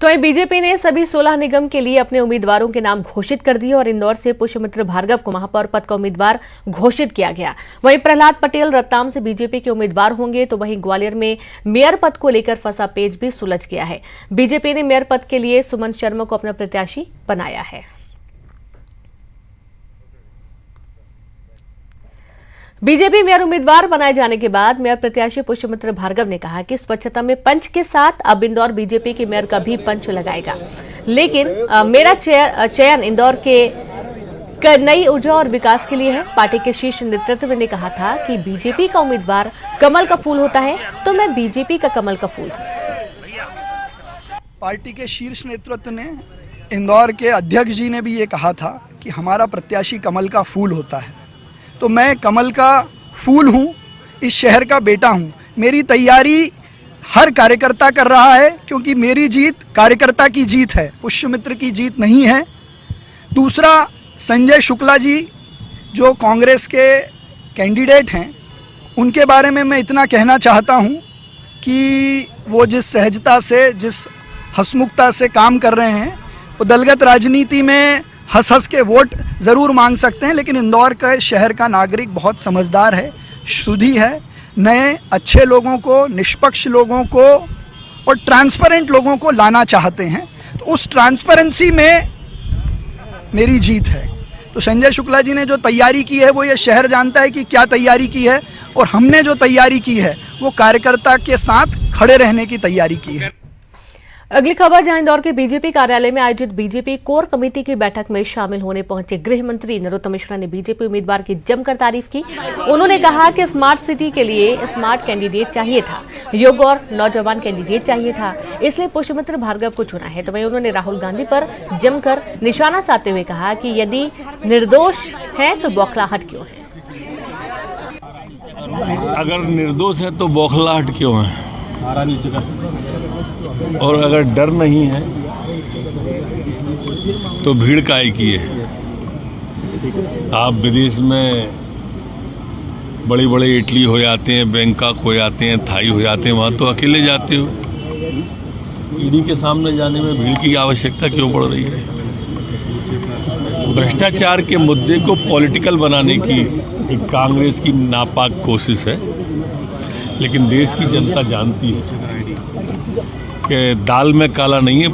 तो बीजेपी ने सभी 16 निगम के लिए अपने उम्मीदवारों के नाम घोषित कर दिए और इंदौर से पुष्यमित्र भार्गव को महापौर पद का उम्मीदवार घोषित किया गया। वहीं प्रहलाद पटेल रतलाम से बीजेपी के उम्मीदवार होंगे, तो वहीं ग्वालियर में मेयर पद को लेकर फंसा पेच भी सुलझ गया है। बीजेपी ने मेयर पद के लिए सुमन शर्मा को अपना प्रत्याशी बनाया है। बीजेपी मेयर उम्मीदवार बनाए जाने के बाद मेयर प्रत्याशी पुष्यमित्र भार्गव ने कहा कि स्वच्छता में पंच के साथ अब इंदौर बीजेपी के मेयर का भी पंच लगाएगा, लेकिन मेरा चयन इंदौर के नई ऊर्जा और विकास के लिए है। पार्टी के शीर्ष नेतृत्व ने कहा था कि बीजेपी का उम्मीदवार कमल का फूल होता है, तो मैं बीजेपी का कमल का फूल हूं। पार्टी के शीर्ष नेतृत्व ने, इंदौर के अध्यक्ष जी ने भी ये कहा था कि हमारा प्रत्याशी कमल का फूल होता है, तो मैं कमल का फूल हूँ, इस शहर का बेटा हूँ। मेरी तैयारी हर कार्यकर्ता कर रहा है, क्योंकि मेरी जीत कार्यकर्ता की जीत है, पुष्यमित्र की जीत नहीं है। दूसरा, संजय शुक्ला जी जो कांग्रेस के कैंडिडेट हैं, उनके बारे में मैं इतना कहना चाहता हूँ कि वो जिस सहजता से, जिस हंसमुखता से काम कर रहे हैं, वो दलगत राजनीति में हंस हंस के वोट ज़रूर मांग सकते हैं, लेकिन इंदौर के शहर का नागरिक बहुत समझदार है, शुद्धि है, नए अच्छे लोगों को, निष्पक्ष लोगों को और ट्रांसपेरेंट लोगों को लाना चाहते हैं। तो उस ट्रांसपेरेंसी में मेरी जीत है। तो संजय शुक्ला जी ने जो तैयारी की है, वो ये शहर जानता है कि क्या तैयारी की है, और हमने जो तैयारी की है वो कार्यकर्ता के साथ खड़े रहने की तैयारी की है। अगली खबर, जहां इंदौर के बीजेपी कार्यालय में आयोजित बीजेपी कोर कमेटी की बैठक में शामिल होने पहुंचे गृह मंत्री नरोत्तम मिश्रा ने बीजेपी उम्मीदवार की जमकर तारीफ की। उन्होंने कहा कि स्मार्ट सिटी के लिए स्मार्ट कैंडिडेट चाहिए था, योग्य और नौजवान कैंडिडेट चाहिए था, इसलिए पुष्यमित्र भार्गव को चुना है। तो वहीं उन्होंने राहुल गांधी पर जमकर निशाना साधते हुए कहा कि यदि निर्दोष है तो बौखलाहट क्यों है। अगर निर्दोष है तो बौखलाहट क्यों है, और अगर डर नहीं है तो भीड़ काहे की है। आप विदेश में बड़े बड़े इटली हो जाते हैं, बैंकॉक हो जाते हैं, थाई हो जाते हैं, वहाँ तो अकेले जाते हो। ईडी के सामने जाने में भीड़ की आवश्यकता क्यों पड़ रही है। भ्रष्टाचार के मुद्दे को पॉलिटिकल बनाने की एक कांग्रेस की नापाक कोशिश है, लेकिन देश की जनता जानती है कि दाल में काला नहीं है।